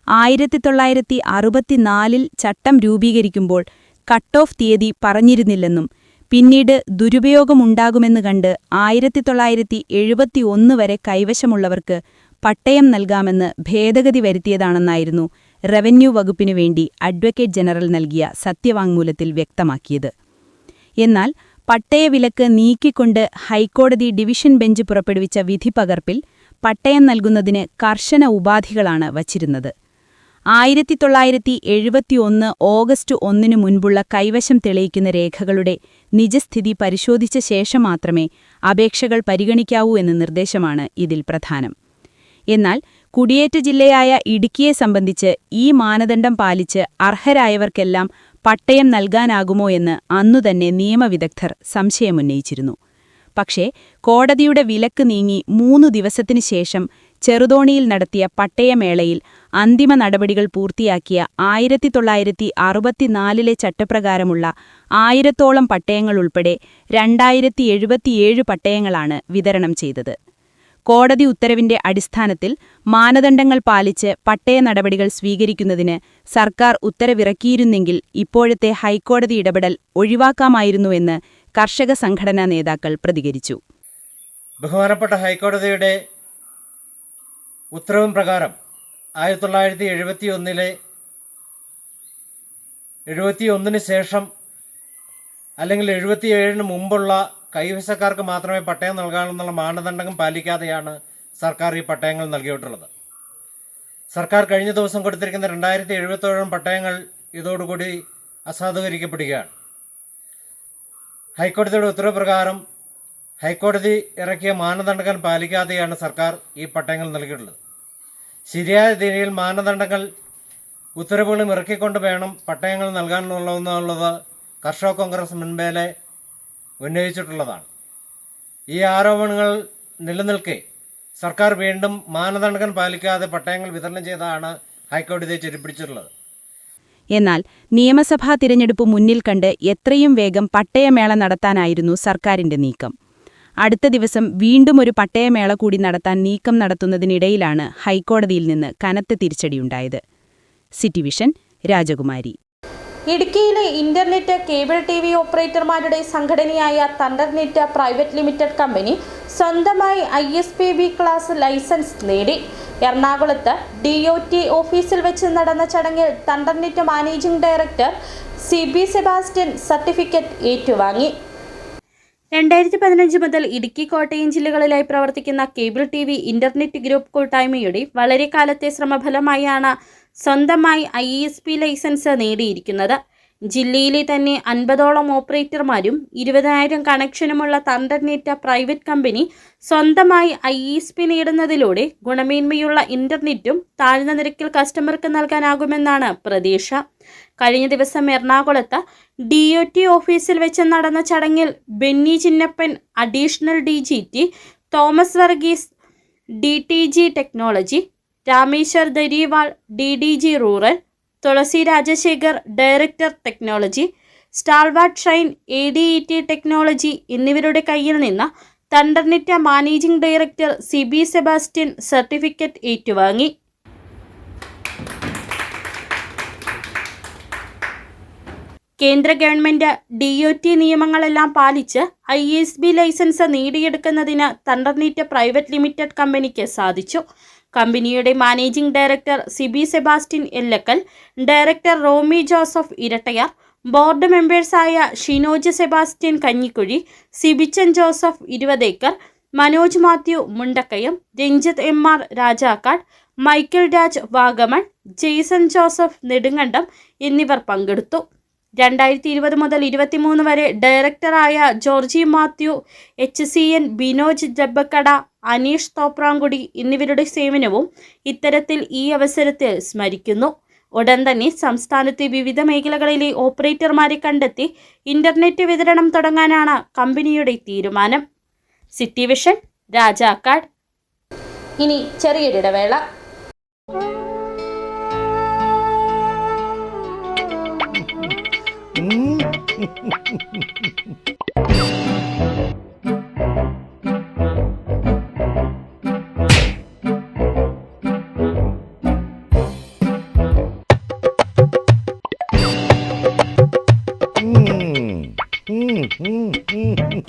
1964-ൽ ചട്ടം രൂപീകരിക്കുമ്പോൾ കട്ട് ഓഫ് തീയതി പറഞ്ഞിരുന്നില്ലെന്നും പിന്നീട് ദുരുപയോഗമുണ്ടാകുമെന്ന് കണ്ട് 1971 വരെ കൈവശമുള്ളവർക്ക് പട്ടയം നൽകാമെന്ന് ഭേദഗതി വരുത്തിയതാണെന്നായിരുന്നു റവന്യൂ വകുപ്പിനു വേണ്ടി അഡ്വക്കേറ്റ് ജനറൽ നൽകിയ സത്യവാങ്മൂലത്തിൽ വ്യക്തമാക്കിയത്. എന്നാൽ പട്ടയവിലക്ക് നീക്കിക്കൊണ്ട് ഹൈക്കോടതി ഡിവിഷൻ ബെഞ്ച് പുറപ്പെടുവിച്ച വിധിപകർപ്പിൽ പട്ടയം നൽകുന്നതിന് കർശന ഉപാധികളാണ് വച്ചിരുന്നത്. 1971 ഓഗസ്റ്റ് 1-നു മുൻപുള്ള കൈവശം തെളിയിക്കുന്ന രേഖകളുടെ നിജസ്ഥിതി പരിശോധിച്ച ശേഷം മാത്രമേ അപേക്ഷകൾ പരിഗണിക്കാവൂ എന്ന നിർദ്ദേശമാണ് ഇതിൽ പ്രധാനം. എന്നാൽ കുടിയേറ്റ ജില്ലയായ ഇടുക്കിയെ സംബന്ധിച്ച് ഈ മാനദണ്ഡം പാലിച്ച് അർഹരായവർക്കെല്ലാം പട്ടയം നൽകാനാകുമോ എന്ന് അന്നുതന്നെ നിയമവിദഗ്ധർ സംശയമുന്നയിച്ചിരുന്നു. പക്ഷേ കോടതിയുടെ വിലക്ക് നീങ്ങി 3 ദിവസത്തിനു ശേഷം ചെറുതോണിയിൽ നടത്തിയ പട്ടയമേളയിൽ അന്തിമ നടപടികൾ പൂർത്തിയാക്കിയ 1964-ലെ ചട്ടപ്രകാരമുള്ള 1000-ഓളം പട്ടയങ്ങളുൾപ്പെടെ 2077 പട്ടയങ്ങളാണ് വിതരണം ചെയ്തത്. കോടതി ഉത്തരവിന്റെ അടിസ്ഥാനത്തിൽ മാനദണ്ഡങ്ങൾ പാലിച്ച് പട്ടയ നടപടികൾ സ്വീകരിക്കുന്നതിന് സർക്കാർ ഉത്തരവിറക്കിയിരുന്നെങ്കിൽ ഇപ്പോഴത്തെ ഹൈക്കോടതി ഇടപെടൽ ഒഴിവാക്കാമായിരുന്നുവെന്ന് കർഷക സംഘടനാ നേതാക്കൾ പ്രതികരിച്ചു. ബഹുമാനപ്പെട്ട ഹൈക്കോടതിയുടെ ഉത്തരവും പ്രകാരം 1971-ന് ശേഷം അല്ലെങ്കിൽ 77-ന് മുമ്പുള്ള കൈവശക്കാർക്ക് മാത്രമേ പട്ടയം നൽകാമെന്നുള്ള മാനദണ്ഡം പാലിക്കാതെയാണ് സർക്കാർ ഈ പട്ടയങ്ങൾ നൽകിയിട്ടുള്ളത്. സർക്കാർ കഴിഞ്ഞ ദിവസം കൊടുത്തിരിക്കുന്ന 2077 പട്ടയങ്ങൾ ഇതോടുകൂടി അസാധുകരിക്കപ്പെടുകയാണ്. ഹൈക്കോടതിയുടെ ഉത്തരവ് പ്രകാരം ഹൈക്കോടതി ഇറക്കിയ മാനദണ്ഡങ്ങൾ പാലിക്കാതെയാണ് സർക്കാർ ഈ പട്ടയങ്ങൾ നൽകിയിട്ടുള്ളത്. ശരിയായ രീതിയിൽ മാനദണ്ഡങ്ങൾ ഉത്തരവുകളും ഇറക്കിക്കൊണ്ട് വേണം പട്ടയങ്ങൾ നൽകാനുള്ളതെന്നുള്ളത് കർഷക കോൺഗ്രസ് മുൻപേലെ ഉന്നയിച്ചിട്ടുള്ളതാണ്. ഈ ആരോപണങ്ങൾ നിലനിൽക്കെ സർക്കാർ വീണ്ടും മാനദണ്ഡങ്ങൾ പാലിക്കാതെ പട്ടയങ്ങൾ വിതരണം ചെയ്തതാണ് ഹൈക്കോടതിയെ ചെരിപ്പിടിച്ചിട്ടുള്ളത്. എന്നാൽ നിയമസഭാ തിരഞ്ഞെടുപ്പ് മുന്നിൽ കണ്ട് എത്രയും വേഗം പട്ടയമേള നടത്താനായിരുന്നു സർക്കാരിന്റെ നീക്കം. അടുത്ത ദിവസം വീണ്ടും ഒരു പട്ടയമേള കൂടി നടത്താൻ നീക്കം നടത്തുന്നതിനിടയിലാണ് ഹൈക്കോടതിയിൽ നിന്ന് കനത്ത തിരിച്ചടിയുണ്ടായത്. സിറ്റി വിഷൻ, രാജകുമാരി. ഇടുക്കിയിലെ ഇന്റർനെറ്റ് കേബിൾ TV ഓപ്പറേറ്റർമാരുടെ സംഘടനയായ തണ്ടർനെറ്റ് പ്രൈവറ്റ് ലിമിറ്റഡ് കമ്പനി സ്വന്തമായി ISPB ക്ലാസ് ലൈസൻസ് നേടി. എറണാകുളത്ത് DOT ഓഫീസിൽ വെച്ച് നടന്ന ചടങ്ങിൽ Thundernet managing director CB Sebastian certificate ഏറ്റുവാങ്ങി. 2015 മുതൽ ഇടുക്കി, കോട്ടയം ജില്ലകളിലായി പ്രവർത്തിക്കുന്ന കേബിൾ TV ഇന്റർനെറ്റ് ഗ്രൂപ്പ് കൂട്ടായ്മയുടെ വളരെ കാലത്തെ ശ്രമഫലമായാണ് സ്വന്തമായി ISP ലൈസൻസ് നേടിയിരിക്കുന്നത്. ജില്ലയിലെ തന്നെ 50ഓളം ഓപ്പറേറ്റർമാരും 20,000 കണക്ഷനുമുള്ള തണ്ടർനെറ്റ് പ്രൈവറ്റ് കമ്പനി സ്വന്തമായി ISP നേടുന്നതിലൂടെ ഗുണമേന്മയുള്ള ഇന്റർനെറ്റും താഴ്ന്ന നിരക്കിൽ കസ്റ്റമർക്ക് നൽകാനാകുമെന്നാണ് പ്രതീക്ഷ. കഴിഞ്ഞ ദിവസം എറണാകുളത്ത് DOT ഓഫീസിൽ വെച്ച് നടന്ന ചടങ്ങിൽ Benny Chinnappan additional DGT, Thomas Varghese DTG technology, Rameshwar Dariwal DDG rural, Tulasi Rajasekhar director technology, stalwart Shine ADET technology എന്നിവരുടെ കയ്യിൽ നിന്ന് Thundernet managing director CB Sebastian certificate ഏറ്റുവാങ്ങി. കേന്ദ്ര ഗവൺമെന്റ് DOT നിയമങ്ങളെല്ലാം പാലിച്ച് ISB ലൈസൻസ് നേടിയെടുക്കുന്നതിന് തണ്ടർനീറ്റ് പ്രൈവറ്റ് ലിമിറ്റഡ് കമ്പനിക്ക് സാധിച്ചു. കമ്പനിയുടെ managing director CB Sebastian Ellakkal, director Romy Joseph Erattayar, board മെമ്പേഴ്സായ Shinoj Sebastian Kanjikuzhi, Sibichan Joseph 20 acre, Manoj Mathew Mundakayam, Ranjith MR Rajakkad, Michael Raj Vagamon, Jason Joseph Nedumkandam എന്നിവർ പങ്കെടുത്തു. 2020 മുതൽ 23 വരെ ഡയറക്ടറായ ജോർജി മാത്യു, HCN ബിനോജ് ജബ്ബക്കട, അനീഷ് തോപ്രാങ്കുടി എന്നിവരുടെ സേവനവും ഇത്തരത്തിൽ ഈ അവസരത്തിൽ സ്മരിക്കുന്നു. ഉടൻ തന്നെ സംസ്ഥാനത്തെ വിവിധ മേഖലകളിലെ ഓപ്പറേറ്റർമാരെ കണ്ടെത്തി ഇന്റർനെറ്റ് വിതരണം തുടങ്ങാനാണ് കമ്പനിയുടെ തീരുമാനം. City vision, Rajakkad. ഇനി ചെറിയൊരിടവേള.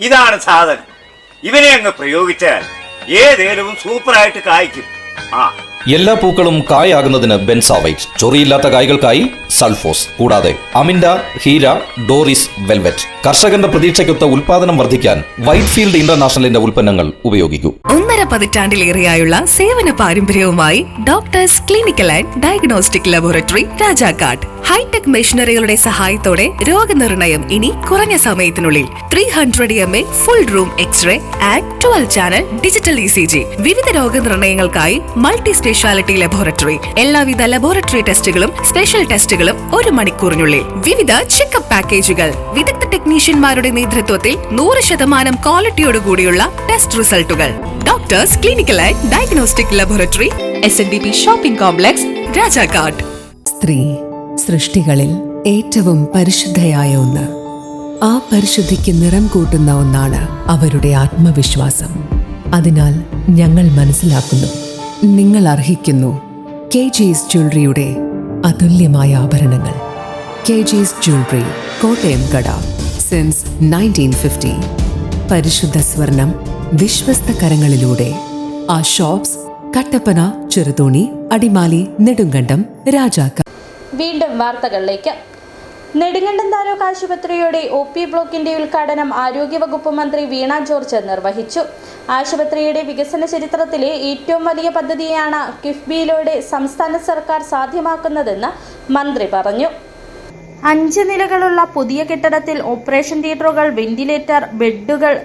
ഇതാണ് സാധനം. ഇവനെ അങ്ങ് പ്രയോഗിച്ചാൽ ഏതേലവും സൂപ്പറായിട്ട് കായ്ക്കും. എല്ലാ പൂക്കളും കായാകുന്നതിന് ബെൻസാവൈറ്റ്, ചൊറിയില്ലാത്ത കായ്കൾക്കായി സൾഫോസ്, കൂടാതെ അമിൻഡ, ഹീര, ഡോറിസ്, വെൽവെറ്റ്. കർഷകന്റെ പ്രതീക്ഷയ്ക്കൊത്ത ഉൽപാദനം വർദ്ധിക്കാൻ വൈറ്റ്ഫീൽഡ് ഇന്റർനാഷണലിന്റെ ഉൽപ്പന്നങ്ങൾ ഉപയോഗിക്കൂ. 1.5 പതിറ്റാണ്ടിലേറെയായുള്ള സേവന പാരമ്പര്യവുമായി doctors clinical and diagnostic laboratory, Rajakkad. Hi tech മെഷീനറികളുടെ സഹായത്തോടെ രോഗനിർണയം ഇനി കുറഞ്ഞ സമയത്തിനുള്ളിൽ. 300 mA full room x ray and 12 channel digital ECG. വിവിധ രോഗനിർണയങ്ങൾക്കായി മൾട്ടി സ്പെഷ്യാലിറ്റി ലബോറട്ടറി. എല്ലാവിധ ലബോറട്ടറി ടെസ്റ്റുകളും സ്പെഷ്യൽ ടെസ്റ്റുകളും 1 മണിക്കൂറിനുള്ളിൽ. വിവിധ ചെക്കപ്പ് പാക്കേജുകൾ. വിദഗ്ധ ടെക്നീഷ്യന്മാരുടെ നേതൃത്വത്തിൽ 100% ക്വാളിറ്റിയോടുകൂടിയുള്ള ടെസ്റ്റ് റിസൾട്ടുകൾ. Doctors clinical and diagnostic laboratory, SNDP shopping complex, Rajakkad. സ്ത്രീ സൃഷ്ടികളിൽ ഏറ്റവും പരിശുദ്ധയായ ഒന്ന്. ആ പരിശുദ്ധിക്ക് നിറം കൂട്ടുന്ന ഒന്നാണ് അവരുടെ ആത്മവിശ്വാസം. അതിനാൽ ഞങ്ങൾ മനസ്സിലാക്കുന്നു, നിങ്ങൾ അർഹിക്കുന്നു KG's ജ്വല്ലറിയുടെ അതുല്യമായ ആഭരണങ്ങൾ. KG's ജ്വല്ലറി, കോട്ടയം കട, സിൻസ് 1950. പരിശുദ്ധ സ്വർണം വിശ്വസ്ത കരങ്ങളിലൂടെ. ആ ഷോപ്സ് കട്ടപ്പന, ചെറുതോണി, അടിമാലി, നെടുങ്കണ്ടം, രാജാക്കാട്. വീണ്ടും വാർത്തകളിലേക്ക്. നെടുങ്കണ്ടം താലൂക്ക് ആശുപത്രിയുടെ OP ബ്ലോക്കിന്റെ ഉദ്ഘാടനം ആരോഗ്യവകുപ്പ് മന്ത്രി വീണ ജോർജ് നിർവഹിച്ചു. ആശുപത്രിയുടെ വികസന ചരിത്രത്തിലെ ഏറ്റവും വലിയ പദ്ധതിയാണ് കിഫ്ബിയിലൂടെ സംസ്ഥാന സർക്കാർ സാധ്യമാക്കുന്നതെന്ന് മന്ത്രി പറഞ്ഞു. 5 നിലകളുള്ള പുതിയ കെട്ടിടത്തിൽ ഓപ്പറേഷൻ തിയേറ്ററുകൾ, വെന്റിലേറ്റർ, ബെഡുകൾ,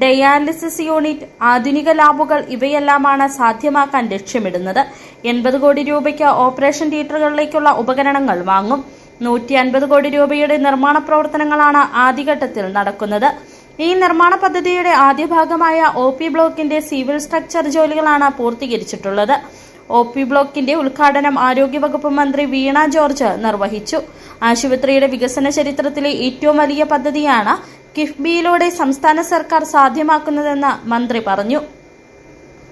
ഡയാലിസിസ് യൂണിറ്റ്, ആധുനിക ലാബുകൾ ഇവയെല്ലാമാണ് സാധ്യമാക്കാൻ ലക്ഷ്യമിടുന്നത്. 80 കോടി രൂപയ്ക്ക് ഓപ്പറേഷൻ തിയേറ്ററുകളിലേക്കുള്ള ഉപകരണങ്ങൾ വാങ്ങും. 150 കോടി രൂപയുടെ നിർമ്മാണ പ്രവർത്തനങ്ങളാണ് ആദ്യഘട്ടത്തിൽ നടക്കുന്നത്. ഈ നിർമ്മാണ പദ്ധതിയുടെ ആദ്യ ഭാഗമായ OP ബ്ലോക്കിന്റെ സിവിൽ സ്ട്രക്ചർ ജോലികളാണ് പൂർത്തീകരിച്ചിട്ടുള്ളത്. OP ബ്ലോക്കിന്റെ ഉദ്ഘാടനം ആരോഗ്യവകുപ്പ് മന്ത്രി വീണ ജോർജ് നിർവഹിച്ചു. ആശുപത്രിയുടെ വികസന ചരിത്രത്തിലെ ഏറ്റവും വലിയ പദ്ധതിയാണ് കിഫ്ബിയിലൂടെ സംസ്ഥാന സർക്കാർ സാധ്യമാക്കുന്നതെന്ന് മന്ത്രി പറഞ്ഞു.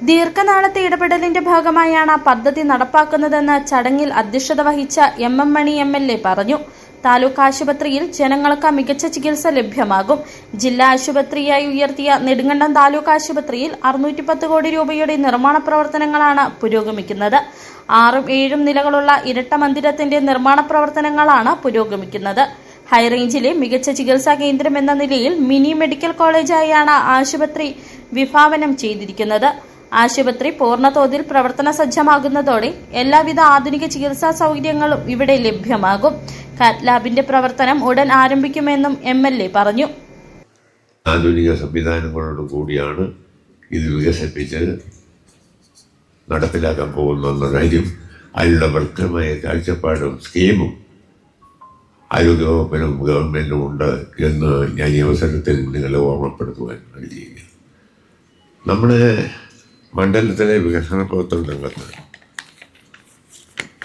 ദീർഘനാളത്തെ ഇടപെടലിന്റെ ഭാഗമായാണ് പദ്ധതി നടപ്പാക്കുന്നതെന്ന് ചടങ്ങിൽ അധ്യക്ഷത വഹിച്ച MM മണി MLA പറഞ്ഞു. താലൂക്ക് ആശുപത്രിയിൽ ജനങ്ങൾക്ക് മികച്ച ചികിത്സ ലഭ്യമാകും. ജില്ലാ ആശുപത്രിയായി ഉയർത്തിയ നെടുങ്കണ്ടം താലൂക്ക് ആശുപത്രിയിൽ 610 കോടി രൂപയുടെ നിർമ്മാണ പ്രവർത്തനങ്ങളാണ് പുരോഗമിക്കുന്നത്. 6-7 നിലകളുള്ള ഇരട്ട മന്ദിരത്തിന്റെ നിർമ്മാണ പ്രവർത്തനങ്ങളാണ് പുരോഗമിക്കുന്നത്. ഹൈറേഞ്ചിലെ മികച്ച ചികിത്സാ കേന്ദ്രം എന്ന നിലയിൽ മിനി മെഡിക്കൽ കോളേജായാണ് ആശുപത്രി വിഭാവനം ചെയ്തിരിക്കുന്നത്. ആശുപത്രി പൂർണ്ണതോതിൽ പ്രവർത്തന സജ്ജമാകുന്നതോടെ എല്ലാവിധ ആധുനിക ചികിത്സാ സൗകര്യങ്ങളും ഇവിടെ ലഭ്യമാകും. കാത്ത് ലാബിന്റെ പ്രവർത്തനം ഉടൻ ആരംഭിക്കുമെന്നും MLA പറഞ്ഞു. ആധുനിക സംവിധാനങ്ങളോട് കൂടിയാണ് ഇത് വികസിപ്പിച്ച് നടപ്പിലാക്കാൻ പോകുന്ന കാര്യം. അതിനുള്ള വ്യക്തമായ കാഴ്ചപ്പാടും സ്കീമും ആരോഗ്യവകുപ്പിനും ഗവൺമെൻറ്റും ഉണ്ട് എന്ന് ഞാൻ ഈ അവസരത്തിൽ നിങ്ങളെ ഓർമ്മപ്പെടുത്തുവാൻ ആഗ്രഹിക്കുന്നു. നമ്മുടെ മണ്ഡലത്തിലെ വികസന പ്രവർത്തന രംഗത്ത്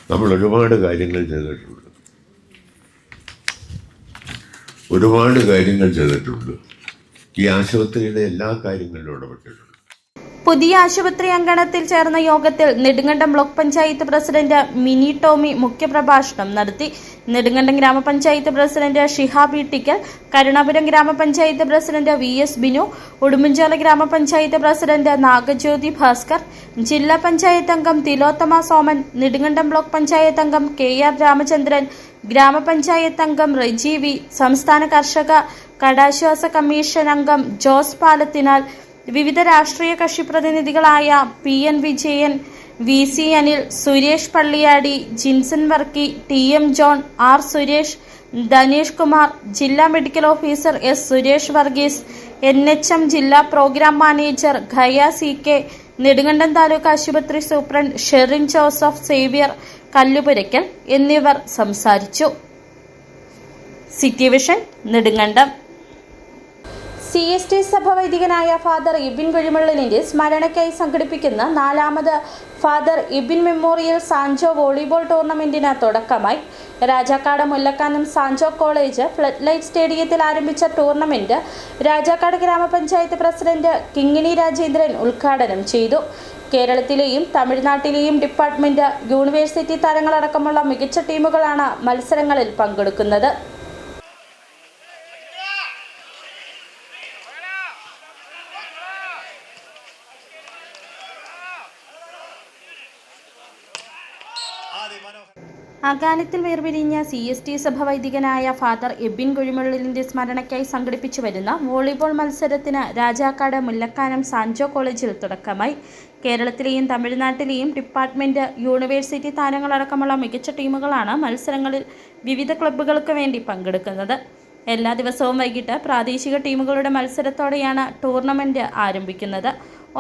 നമ്മൾ ഒരുപാട് കാര്യങ്ങൾ ചെയ്തിട്ടുണ്ട്. ഈ ആശുപത്രിയുടെ എല്ലാ കാര്യങ്ങളിലും ഇടപെട്ടിട്ടുണ്ട്. പുതിയ ആശുപത്രി അങ്കണത്തിൽ ചേർന്ന യോഗത്തിൽ നെടുങ്കണ്ടം ബ്ലോക്ക് പഞ്ചായത്ത് പ്രസിഡന്റ് മിനി ടോമി മുഖ്യപ്രഭാഷണം നടത്തി. നെടുങ്കണ്ടം ഗ്രാമപഞ്ചായത്ത് പ്രസിഡന്റ് ഷിഹാബ് ഇട്ടിക്കൽ, കരുണാപുരം ഗ്രാമപഞ്ചായത്ത് പ്രസിഡന്റ് VS ബിനു, ഉടുമ്പൻചോല ഗ്രാമപഞ്ചായത്ത് പ്രസിഡന്റ് നാഗജ്യോതി ഭാസ്കർ, ജില്ലാ പഞ്ചായത്ത് അംഗം തിലോത്തമ സോമൻ, നെടുങ്കണ്ടം ബ്ലോക്ക് പഞ്ചായത്ത് അംഗം KR രാമചന്ദ്രൻ, ഗ്രാമപഞ്ചായത്ത് അംഗം റെജി വി, സംസ്ഥാന കർഷക കടാശ്വാസ കമ്മീഷൻ അംഗം ജോസ് പാലത്തിനാൽ, വിവിധ രാഷ്ട്രീയ കക്ഷി പ്രതിനിധികളായ PN Vijayan, VC Anil, Suresh Palliyadi, Jinson Varkey, TM John, R Suresh, Dhanesh Kumar, ജില്ലാ medical officer S Suresh Varghese, NHM ജില്ലാ പ്രോഗ്രാം മാനേജർ ഖയ CK, നെടുങ്കണ്ടം താലൂക്ക് ആശുപത്രി സൂപ്രണ്ട് ഷെറിൻ ജോസഫ് സേവ്യർ കല്ലുപുരയ്ക്കൽ എന്നിവർ സംസാരിച്ചു. City vision Nedumkandam. CST സഭ വൈദികനായ ഫാദർ ഇബിൻ കുഴിമള്ളലിന്റെ സ്മരണയ്ക്കായി സംഘടിപ്പിക്കുന്ന 4ാമത് father Ibin memorial Sanjo volleyball ടൂർണമെന്റിന് തുടക്കമായി. Rajakkad Mullakkanam Sanjo college flood light സ്റ്റേഡിയത്തിൽ ആരംഭിച്ച ടൂർണമെന്റ് രാജാക്കാട് ഗ്രാമപഞ്ചായത്ത് പ്രസിഡന്റ് കിങ്ങിണി രാജേന്ദ്രൻ ഉദ്ഘാടനം ചെയ്തു. കേരളത്തിലെയും തമിഴ്നാട്ടിലെയും ഡിപ്പാർട്ട്മെന്റ്, യൂണിവേഴ്സിറ്റി താരങ്ങളടക്കമുള്ള മികച്ച ടീമുകളാണ് മത്സരങ്ങളിൽ പങ്കെടുക്കുന്നത്. അകാലത്തിൽ വേർപിരിഞ്ഞ CST സഭ വൈദികനായ ഫാദർ എബിൻ കുഴിമള്ളലിന്റെ സ്മരണയ്ക്കായി സംഘടിപ്പിച്ചു വരുന്ന വോളിബോൾ മത്സരത്തിന് രാജാക്കാട് മുല്ലക്കാനം സാൻജോ കോളേജിൽ തുടക്കമായി. കേരളത്തിലെയും തമിഴ്നാട്ടിലെയും ഡിപ്പാർട്ട്മെന്റ്, യൂണിവേഴ്സിറ്റി താരങ്ങളടക്കമുള്ള മികച്ച ടീമുകളാണ് മത്സരങ്ങളിൽ വിവിധ ക്ലബ്ബുകൾക്ക് വേണ്ടി പങ്കെടുക്കുന്നത്. എല്ലാ ദിവസവും വൈകിട്ട് പ്രാദേശിക ടീമുകളുടെ മത്സരത്തോടെയാണ് ടൂർണമെന്റ് ആരംഭിക്കുന്നത്.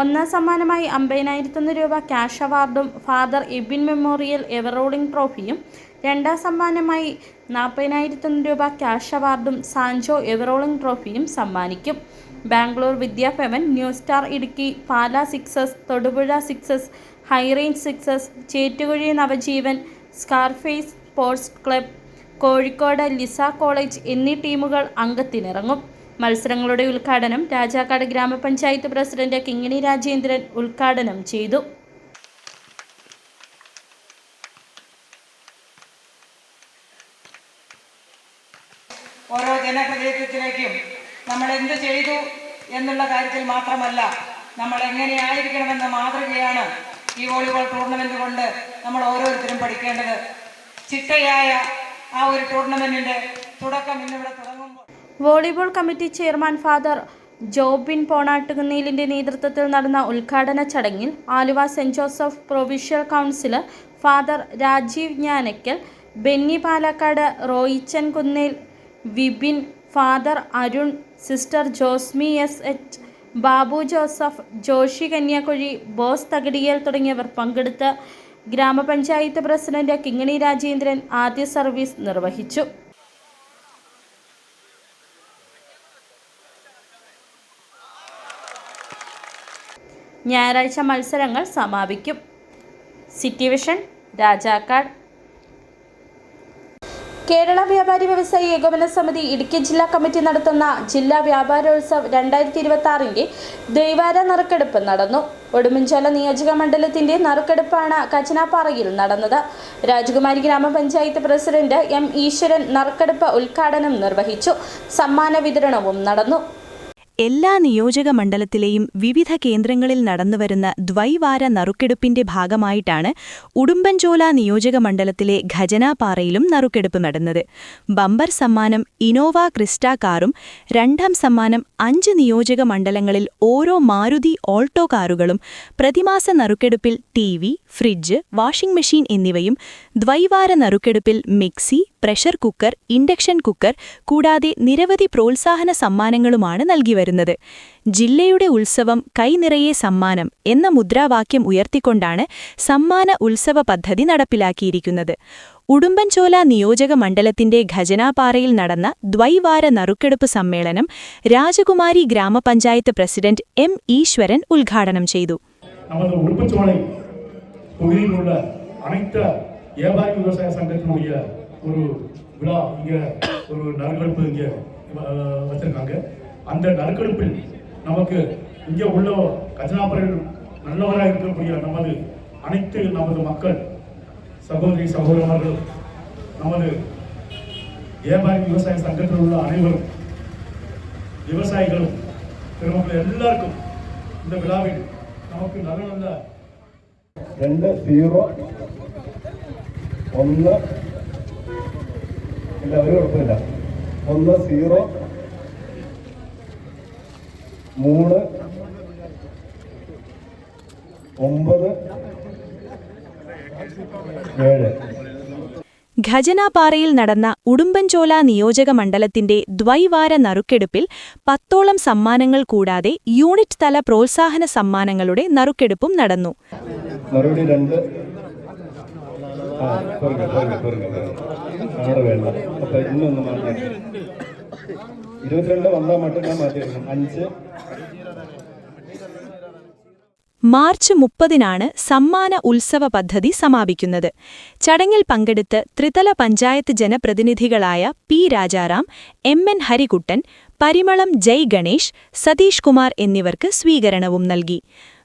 ഒന്നാം സമ്മാനമായി 50,001 രൂപ ക്യാഷ് അവാർഡും ഫാദർ ഇബിൻ മെമ്മോറിയൽ എവറോളിംഗ് ട്രോഫിയും, രണ്ടാം സമ്മാനമായി 40,001 രൂപ ക്യാഷ് അവാർഡും സാൻജോ എവറോളിംഗ് ട്രോഫിയും സമ്മാനിക്കും. Bangalore Vidyabhavan, new star Idukki, Pala sixes, Thodupuzha sixes, high range sixes, Chettukuzhi Navajeevan, scarface sports club, Kozhikode Lisa college എന്നീ ടീമുകൾ അംഗത്തിനിറങ്ങും. മത്സരങ്ങളുടെ ഉദ്ഘാടനം രാജാക്കാട് ഗ്രാമപഞ്ചായത്ത് പ്രസിഡന്റ് കിങ്ങിണി രാജേന്ദ്രൻ ഉദ്ഘാടനം ചെയ്തു. ഓരോ ജനപ്രതിനിധിത്വത്തിലേക്കും നമ്മൾ എന്ത് ചെയ്തു എന്നുള്ള കാര്യത്തിൽ മാത്രമല്ല, നമ്മൾ എങ്ങനെയായിരിക്കണമെന്ന മാതൃകയാണ് ഈ വോളിബോൾ ടൂർണമെന്റ് കൊണ്ട് നമ്മൾ ഓരോരുത്തരും പഠിക്കേണ്ടത്. ചിട്ടയായ ആ ഒരു ടൂർണമെന്റിന്റെ തുടക്കം ഇന്നിവിടെ തുടങ്ങുമ്പോൾ volleyball committee chairman father Jobin പോണാട്ടുകുന്നേലിന്റെ നേതൃത്വത്തിൽ നടന്ന ഉദ്ഘാടന ചടങ്ങിൽ Aluva saint Joseph provincial councillor father Rajiv Jnanakkal, Benny Palakkad, Roychan Kunnel, Vipin, father Arun, sister Josmi SH, Babu Joseph, Joshy Kanyakuzhi, Bose Thakadiyal തുടങ്ങിയവർ പങ്കെടുത്ത് ഗ്രാമപഞ്ചായത്ത് പ്രസിഡന്റ് കിങ്ങിണി രാജേന്ദ്രൻ ആദ്യ സർവീസ് നിർവഹിച്ചു. ഞായറാഴ്ച മത്സരങ്ങൾ സമാപിക്കും. City vision Rajakkad. കേരള വ്യാപാരി വ്യവസായി ഏകോപന സമിതി ഇടുക്കി ജില്ലാ കമ്മിറ്റി നടത്തുന്ന ജില്ലാ വ്യാപാരോത്സവ് 2026ന്റെ ദ്വൈവാര നറുക്കെടുപ്പ് നടന്നു. ഉടുമ്പൻചോല നിയോജക മണ്ഡലത്തിന്റെ നറുക്കെടുപ്പാണ് കച്ചനാപ്പാറയിൽ നടന്നത്. രാജകുമാരി ഗ്രാമപഞ്ചായത്ത് പ്രസിഡന്റ് M ഈശ്വരൻ നറുക്കെടുപ്പ് ഉദ്ഘാടനം നിർവഹിച്ചു. സമ്മാന വിതരണവും നടന്നു. എല്ലാ നിയോജക മണ്ഡലത്തിലെയും വിവിധ കേന്ദ്രങ്ങളിൽ നടന്നുവരുന്ന ദ്വൈവാര നറുക്കെടുപ്പിന്റെ ഭാഗമായിട്ടാണ് ഉടുമ്പൻചോല നിയോജക മണ്ഡലത്തിലെ ഖജനാപ്പാറയിലും നറുക്കെടുപ്പ് നടന്നത്. ബമ്പർ സമ്മാനം ഇനോവ ക്രിസ്റ്റ കാറും, രണ്ടാം സമ്മാനം 5 നിയോജക മണ്ഡലങ്ങളിൽ ഓരോ മാരുതി ഓൾട്ടോ കാറുകളും, പ്രതിമാസ നറുക്കെടുപ്പിൽ TV, ഫ്രിഡ്ജ്, വാഷിംഗ് മെഷീൻ എന്നിവയും, ദ്വൈവാര നറുക്കെടുപ്പിൽ mixie, pressure cooker, induction cooker കൂടാതെ നിരവധി പ്രോത്സാഹന സമ്മാനങ്ങളുമാണ് നൽകിവരുന്നത്. ജില്ലയുടെ ഉത്സവം കൈനിറയെ സമ്മാനം എന്ന മുദ്രാവാക്യം ഉയർത്തിക്കൊണ്ടാണ് സമ്മാന ഉത്സവ പദ്ധതി നടപ്പിലാക്കിയിരിക്കുന്നത്. ഉടുമ്പൻചോല നിയോജക മണ്ഡലത്തിന്റെ ഖജനാപ്പാറയിൽ നടന്ന ദ്വൈവാര നറുക്കെടുപ്പ് സമ്മേളനം രാജകുമാരി ഗ്രാമപഞ്ചായത്ത് പ്രസിഡന്റ് M ഈശ്വരൻ ഉദ്ഘാടനം ചെയ്തു. வியாபாரி விவசாய சங்கத்தினுடைய ஒரு விழா இங்கே ஒரு நறுக்கெடுப்பு இங்கே வச்சிருக்காங்க. அந்த நறுக்கெடுப்பில் நமக்கு இங்கே உள்ள கஜனாபுரம் நல்லவராக இருக்கக்கூடிய நமது மக்கள் சகோதரி சகோதரர்களும் நமது வியாபாரி விவசாய சங்கத்தில் உள்ள அனைவரும் விவசாயிகளும் பெருமக்கள் எல்லாருக்கும் இந்த விழாவில் நமக்கு நல்ல நல்ல 2-0-1 ഇല്ല ഒരു കുഴപ്പമില്ല 1-0-3-9-7 ഖജനാപാറയിൽ നടന്ന ഉടുമ്പൻചോല നിയോജക മണ്ഡലത്തിന്റെ ദ്വൈവാര നറുക്കെടുപ്പിൽ 10ഓളം സമ്മാനങ്ങൾ കൂടാതെ യൂണിറ്റ് തല പ്രോത്സാഹന സമ്മാനങ്ങളുടെ നറുക്കെടുപ്പും നടന്നു. മറുപടി 2 വേണ്ട. അപ്പൊ ഇന്നൊന്ന് മാറ്റി 22 വന്നാൽ மட்டும் ഞാൻ മാറ്റിയെടുക്കണം. 5 മാർച്ച് 30-നാണ് സമ്മാന ഉത്സവ പദ്ധതി സമാപിക്കുന്നത്. ചടങ്ങിൽ പങ്കെടുത്ത് ത്രിതല പഞ്ചായത്ത് ജനപ്രതിനിധികളായ പി രാജാറാം, എൻ ഹരികുട്ടൻ, പരിമളം ജയ് ഗണേഷ്, സതീഷ് കുമാർ എന്നിവർക്ക് സ്വീകരണവും നൽകി.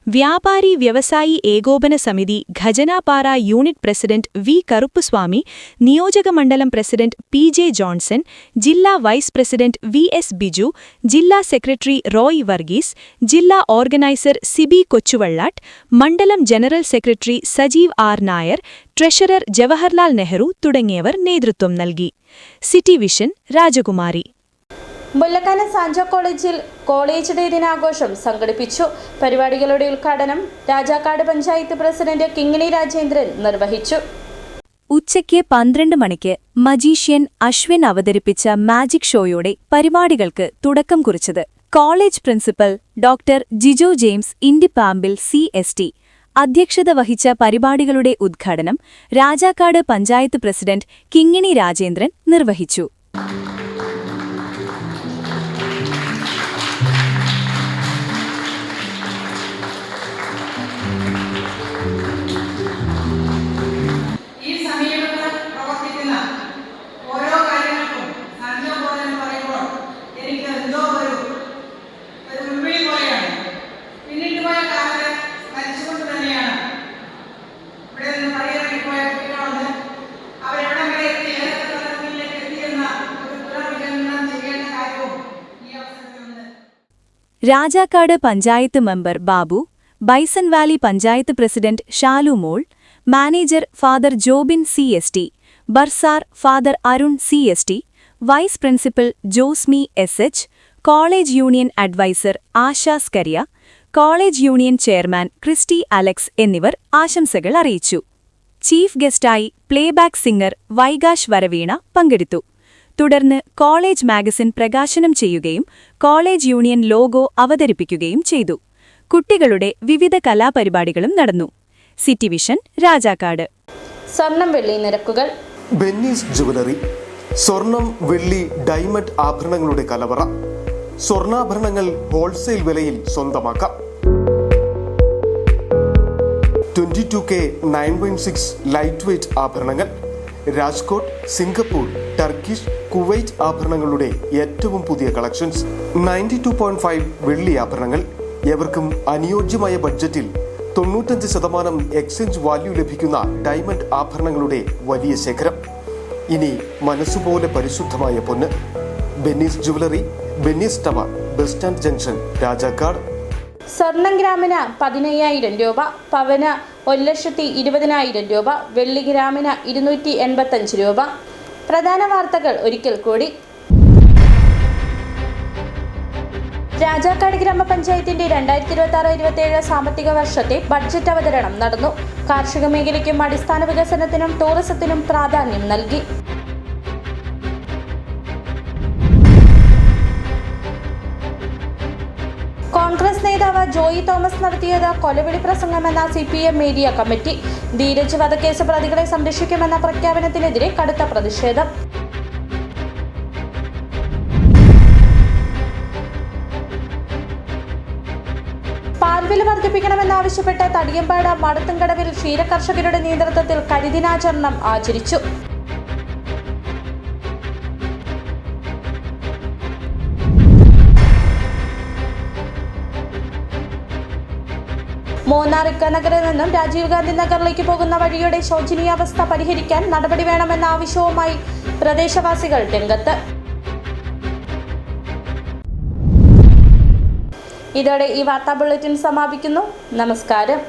വ്യാപാരി വ്യവസായി ഏകോപന സമിതി Khajanapara unit president V Karuppuswamy, നിയോജകമണ്ഡലം പ്രസിഡന്റ് പി ജെ ജോൺസൺ, ജില്ലാ vice president V S Biju, ജില്ലാ സെക്രട്ടറി റോയ് വർഗീസ്, ജില്ലാ ഓർഗനൈസർ സിബി കൊച്ചുവള്ളാട്ട്, മണ്ഡലം general secretary Sajeev R Nair, treasurer Jawaharlal Nehru തുടങ്ങിയവർ നേതൃത്വം നൽകി. City vision Rajakumari. മുല്ലക്കാനം സാൻജോ കോളേജിൽ കോളേജ് ഡേ ദിനാഘോഷം സംഘടിപ്പിച്ചു. പരിപാടികളുടെ ഉദ്ഘാടനം രാജാക്കാട് പഞ്ചായത്ത് പ്രസിഡന്റ് കിങ്ങിണി രാജേന്ദ്രൻ നിർവഹിച്ചു. ഉച്ചയ്ക്ക് 12 മണിക്ക് മജീഷ്യൻ അശ്വിൻ അവതരിപ്പിച്ച മാജിക് ഷോയോടെ പരിപാടികൾക്ക് തുടക്കം കുറിച്ചത് college principal doctor Jijo James ഇൻഡിപ്പാമ്പിൽ CST അധ്യക്ഷത വഹിച്ച പരിപാടികളുടെ ഉദ്ഘാടനം രാജാക്കാട് പഞ്ചായത്ത് പ്രസിഡന്റ് കിങ്ങിണി രാജേന്ദ്രൻ നിർവഹിച്ചു. Rajakkad panchayat member Babu, Bison Valley panchayat president Shalu Mol, manager father Jobin CST, bursar father Arun CST, vice principal Josmi SH, college union adviser Asha Scaria, college union chairman Christy Alex എന്നിവർ ആശംസകൾ അറിയിച്ചു. ചീഫ് ഗസ്റ്റായി പ്ലേബാക്ക് സിംഗർ വൈകാശ് വരവീണ പങ്കെടുത്തു. തുടർന്ന് കോളേജ് മാഗസിൻ പ്രകാശനം ചെയ്യുകയും കോളേജ് യൂണിയൻ ലോഗോ അവതരിപ്പിക്കുകയും ചെയ്തു. കുട്ടികളുടെ വിവിധ കലാപരിപാടികളും നടന്നു. City vision Rajakkad. സ്വർണം വെള്ളി നിരക്കുകൾ. ബെന്നീസ് ജുവലറി സ്വർണം വെള്ളി ഡയമണ്ട് ആഭരണങ്ങളുടെ കലവറ. സ്വർണ്ണാഭരണങ്ങൾ ഹോൾസെയിൽ വിലയിൽ സ്വന്തമാക്കാം. 22K 9.6 ലൈറ്റ് വെയ്റ്റ് ആഭരണങ്ങൾ. രാജ്കോട്ട്, സിംഗപ്പൂർ, ടർക്കിഷ്, കുവൈറ്റ് ആഭരണങ്ങളുടെ ഏറ്റവും പുതിയ കളക്ഷൻസ്. 92.5 വെള്ളി ആഭരണങ്ങൾ. എവർക്കും അനുയോജ്യമായ ബഡ്ജറ്റിൽ 95% എക്സ്ചേഞ്ച് വാല്യൂ ലഭിക്കുന്ന ഡയമണ്ട് ആഭരണങ്ങളുടെ വലിയ ശേഖരം. ഇനി മനസ്സുപോലെ പരിശുദ്ധമായ പൊന്ന്. Benny's jewellery, Benny's tower, bus stand junction, Rajakkad. സ്വർണം ഗ്രാമിന് 15,000 രൂപ, പവന് 1,20,000 രൂപ, വെള്ളി ഗ്രാമിന് 285 രൂപ. പ്രധാന വാർത്തകൾ ഒരിക്കൽ കൂടി. രാജാക്കാട് ഗ്രാമപഞ്ചായത്തിന്റെ 2026-27 സാമ്പത്തിക വർഷത്തെ ബഡ്ജറ്റ് അവതരണം നടന്നു. കാർഷിക മേഖലയ്ക്കും അടിസ്ഥാന വികസനത്തിനും ടൂറിസത്തിനും പ്രാധാന്യം നൽകി. കോൺഗ്രസ് നേതാവ് ജോയി തോമസ് നടത്തിയത് കൊലവിളി പ്രസംഗമെന്ന CPM ഏരിയ കമ്മിറ്റി. ധീരജ് വധക്കേസ് പ്രതികളെ സംരക്ഷിക്കുമെന്ന പ്രഖ്യാപനത്തിനെതിരെ കടുത്ത പ്രതിഷേധം. പാൽവില വർദ്ധിപ്പിക്കണമെന്നാവശ്യപ്പെട്ട് തടിയമ്പാട് മടത്തുംകടവിൽ ക്ഷീരകർഷകരുടെ നേതൃത്വത്തിൽ കരിദിനാചരണം ആചരിച്ചു. മൂന്നാർ ഇക്കനഗറിൽ നിന്നും രാജീവ് ഗാന്ധി നഗറിലേക്ക് പോകുന്ന വഴിയുടെ ശോചനീയാവസ്ഥ പരിഹരിക്കാൻ നടപടി വേണമെന്ന ആവശ്യവുമായി പ്രദേശവാസികൾ രംഗത്ത്. ഇതോടെ ഈ വാർത്താ ബുള്ളറ്റിൻ സമാപിക്കുന്നു. നമസ്കാരം.